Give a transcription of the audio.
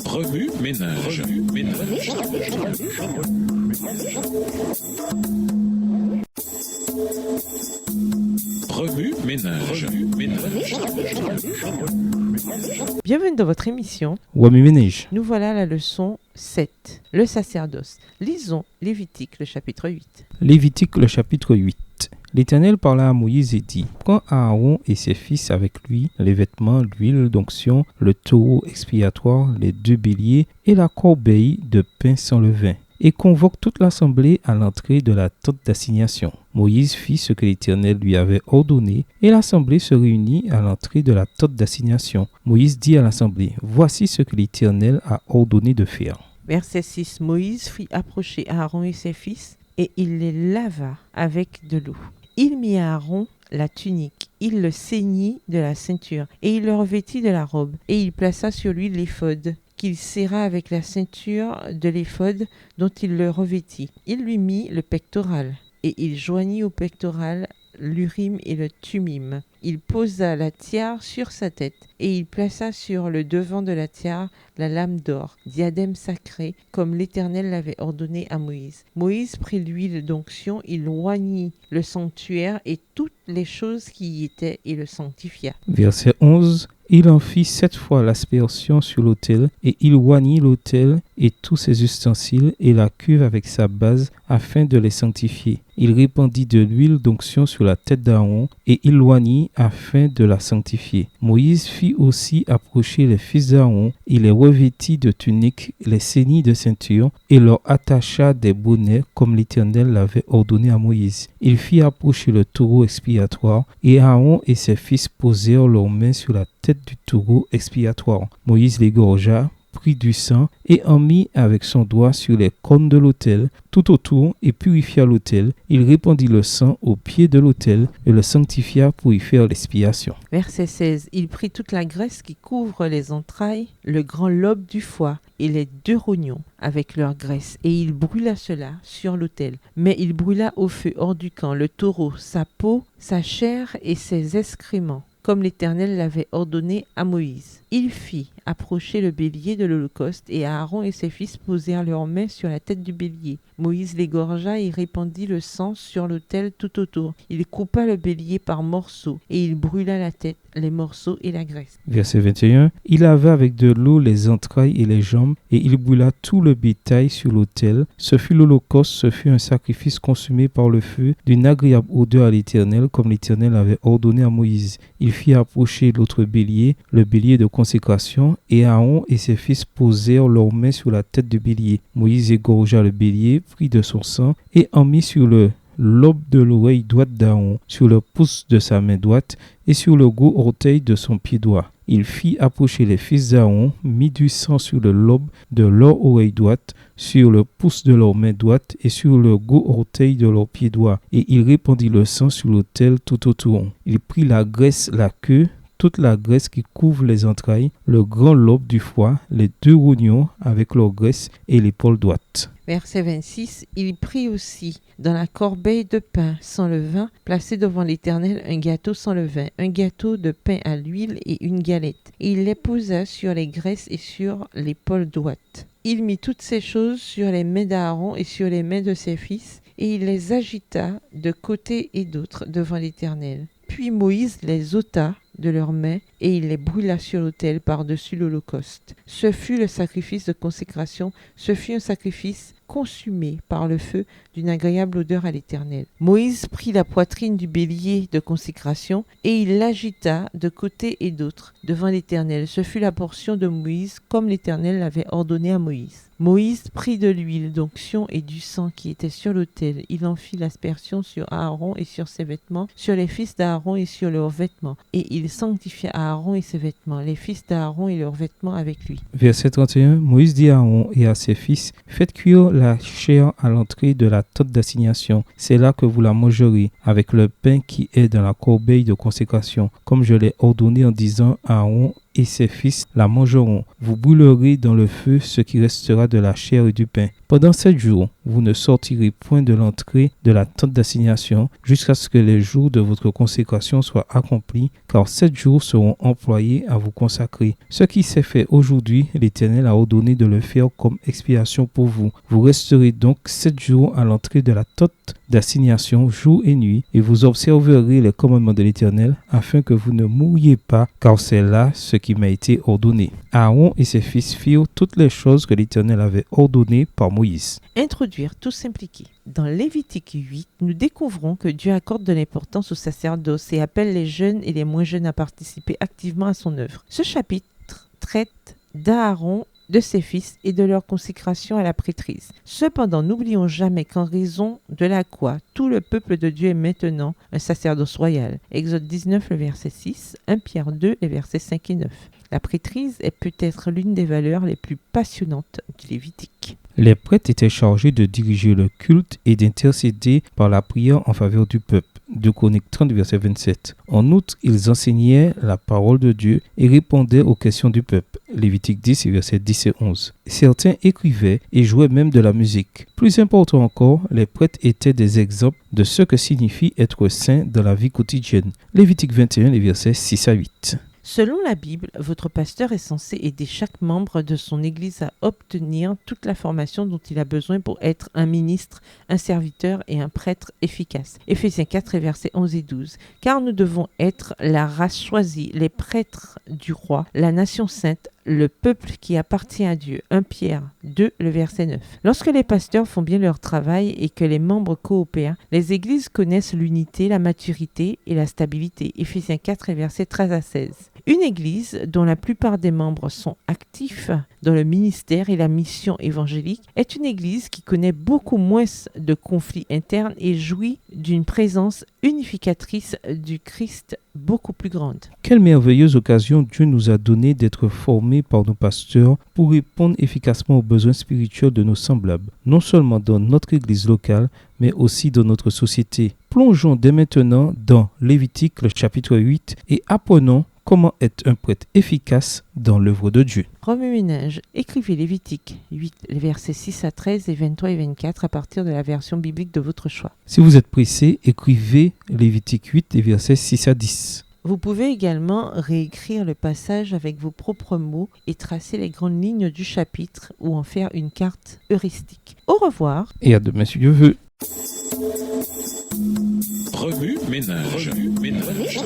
Remue ménage. Remue ménage. Bienvenue dans votre émission. Wami Ménage. Nous voilà à la leçon 7, le sacerdoce. Lisons Lévitique, le chapitre 8. Lévitique, le chapitre 8. L'Éternel parla à Moïse et dit: Prends Aaron et ses fils avec lui, les vêtements, l'huile d'onction, le taureau expiatoire, les 2 béliers et la corbeille de pain sans levain, et convoque toute l'assemblée à l'entrée de la tente d'assignation. Moïse fit ce que l'Éternel lui avait ordonné, et l'assemblée se réunit à l'entrée de la tente d'assignation. Moïse dit à l'assemblée: Voici ce que l'Éternel a ordonné de faire. Verset 6. Moïse fit approcher Aaron et ses fils, et il les lava avec de l'eau. Il mit à Aaron la tunique, il le ceignit de la ceinture, et il le revêtit de la robe, et il plaça sur lui l'éphod, qu'il serra avec la ceinture de l'éphod dont il le revêtit. Il lui mit le pectoral, et il joignit au pectoral l'urim et le thummim. Il posa la tiare sur sa tête, et il plaça sur le devant de la tiare la lame d'or, diadème sacré, comme l'Éternel l'avait ordonné à Moïse. Moïse prit l'huile d'onction, il oignit le sanctuaire et toutes les choses qui y étaient, et le sanctifia. Verset 11. Il en fit 7 fois l'aspersion sur l'autel, et il oignit l'autel et tous ses ustensiles, et la cuve avec sa base, afin de les sanctifier. Il répandit de l'huile d'onction sur la tête d'Aaron, et il l'oignit afin de la sanctifier. Moïse fit aussi approcher les fils d'Aaron, il les revêtit de tuniques, les ceignit de ceinture, et leur attacha des bonnets, comme l'Éternel l'avait ordonné à Moïse. Il fit approcher le taureau expiatoire, et Aaron et ses fils posèrent leurs mains sur la tête du taureau expiatoire. Moïse l'égorgea, prit du sang et en mit avec son doigt sur les cornes de l'autel tout autour et purifia l'autel. Il répandit le sang au pied de l'autel et le sanctifia pour y faire l'expiation. Verset 16. Il prit toute la graisse qui couvre les entrailles, le grand lobe du foie et les 2 rognons avec leur graisse, et il brûla cela sur l'autel. Mais il brûla au feu hors du camp le taureau, sa peau, sa chair et ses excréments, comme l'Éternel l'avait ordonné à Moïse. Il fit approcher le bélier de l'Holocauste, et Aaron et ses fils posèrent leurs mains sur la tête du bélier. Moïse l'égorgea et répandit le sang sur l'autel tout autour. Il coupa le bélier par morceaux, et il brûla la tête, les morceaux et la graisse. Verset 21. Il lava avec de l'eau les entrailles et les jambes, et il brûla tout le bétail sur l'autel. Ce fut l'Holocauste, ce fut un sacrifice consumé par le feu, d'une agréable odeur à l'Éternel, comme l'Éternel avait ordonné à Moïse. Il fit approcher l'autre bélier, le bélier de consécration, et Aaron et ses fils posèrent leurs mains sur la tête du bélier. Moïse égorgea le bélier, prit de son sang, et en mit sur le lobe de l'oreille droite d'Aaron, sur le pouce de sa main droite, et sur le gros orteil de son pied droit. Il fit approcher les fils d'Aaron, mit du sang sur le lobe de leur oreille droite, sur le pouce de leur main droite et sur le gros orteil de leur pied droit, et il répandit le sang sur l'autel tout autour. Il prit la graisse, la queue, toute la graisse qui couvre les entrailles, le grand lobe du foie, les 2 rognons avec leur graisse et l'épaule droite. Verset 26. Il prit aussi dans la corbeille de pain sans levain, placé devant l'Éternel un gâteau sans levain, un gâteau de pain à l'huile et une galette. Et il les posa sur les graisses et sur l'épaule droite. Il mit toutes ces choses sur les mains d'Aaron et sur les mains de ses fils, et il les agita de côté et d'autre devant l'Éternel. Puis Moïse les ôta de leurs mains, et il les brûla sur l'autel par-dessus l'Holocauste. Ce fut le sacrifice de consécration, ce fut un sacrifice consumé par le feu d'une agréable odeur à l'Éternel. Moïse prit la poitrine du bélier de consécration, et il l'agita de côté et d'autre devant l'Éternel. Ce fut la portion de Moïse, comme l'Éternel l'avait ordonné à Moïse. Moïse prit de l'huile d'onction et du sang qui était sur l'autel. Il en fit l'aspersion sur Aaron et sur ses vêtements, sur les fils d'Aaron et sur leurs vêtements. Et il sanctifia Aaron et ses vêtements, les fils d'Aaron et leurs vêtements avec lui. Verset 31. Moïse dit à Aaron et à ses fils: Faites cuire la chair à l'entrée de la tente d'assignation. C'est là que vous la mangerez, avec le pain qui est dans la corbeille de consécration, comme je l'ai ordonné en disant à Aaron et ses fils la mangeront. Vous brûlerez dans le feu ce qui restera de la chair et du pain. Pendant 7 jours, vous ne sortirez point de l'entrée de la tente d'assignation jusqu'à ce que les jours de votre consécration soient accomplis, car 7 jours seront employés à vous consacrer. Ce qui s'est fait aujourd'hui, l'Éternel a ordonné de le faire comme expiation pour vous. Vous resterez donc 7 jours à l'entrée de la tente d'assignation, jour et nuit, et vous observerez les commandements de l'Éternel, afin que vous ne mouriez pas, car c'est là ce qui m'a été ordonné. Aaron et ses fils firent toutes les choses que l'Éternel avait ordonnées par Moïse. Introduire, tout s'impliquer. Dans Lévitique 8, nous découvrons que Dieu accorde de l'importance au sacerdoce et appelle les jeunes et les moins jeunes à participer activement à son œuvre. Ce chapitre traite d'Aaron, de ses fils et de leur consécration à la prêtrise. Cependant, n'oublions jamais qu'en raison de la quoi tout le peuple de Dieu est maintenant un sacerdoce royal. Exode 19, le verset 6, 1 Pierre 2, les versets 5 et 9. La prêtrise est peut-être l'une des valeurs les plus passionnantes du Lévitique. Les prêtres étaient chargés de diriger le culte et d'intercéder par la prière en faveur du peuple. 2 Chroniques 30, verset 27. En outre, ils enseignaient la parole de Dieu et répondaient aux questions du peuple. Lévitique 10, versets 10 et 11. Certains écrivaient et jouaient même de la musique. Plus important encore, les prêtres étaient des exemples de ce que signifie être saint dans la vie quotidienne. Lévitique 21, les versets 6 à 8. Selon la Bible, votre pasteur est censé aider chaque membre de son Église à obtenir toute la formation dont il a besoin pour être un ministre, un serviteur et un prêtre efficace. Éphésiens 4, versets 11 et 12. Car nous devons être la race choisie, les prêtres du roi, la nation sainte, le peuple qui appartient à Dieu. 1 Pierre 2, le verset 9. Lorsque les pasteurs font bien leur travail et que les membres coopèrent, les églises connaissent l'unité, la maturité et la stabilité. Éphésiens 4, versets 13 à 16. Une église dont la plupart des membres sont actifs dans le ministère et la mission évangélique est une église qui connaît beaucoup moins de conflits internes et jouit d'une présence unificatrice du Christ beaucoup plus grande. Quelle merveilleuse occasion Dieu nous a donnée d'être formés par nos pasteurs pour répondre efficacement aux besoins spirituels de nos semblables, non seulement dans notre église locale, mais aussi dans notre société. Plongeons dès maintenant dans Lévitique, le chapitre 8, et apprenons comment être un prêtre efficace dans l'œuvre de Dieu. Remue-ménage. Écrivez Lévitique 8, les versets 6 à 13 et 23 et 24 à partir de la version biblique de votre choix. Si vous êtes pressé, écrivez Lévitique 8, les versets 6 à 10. Vous pouvez également réécrire le passage avec vos propres mots et tracer les grandes lignes du chapitre ou en faire une carte heuristique. Au revoir. Et à demain si Dieu veut. Remue-ménage. Remue-ménage.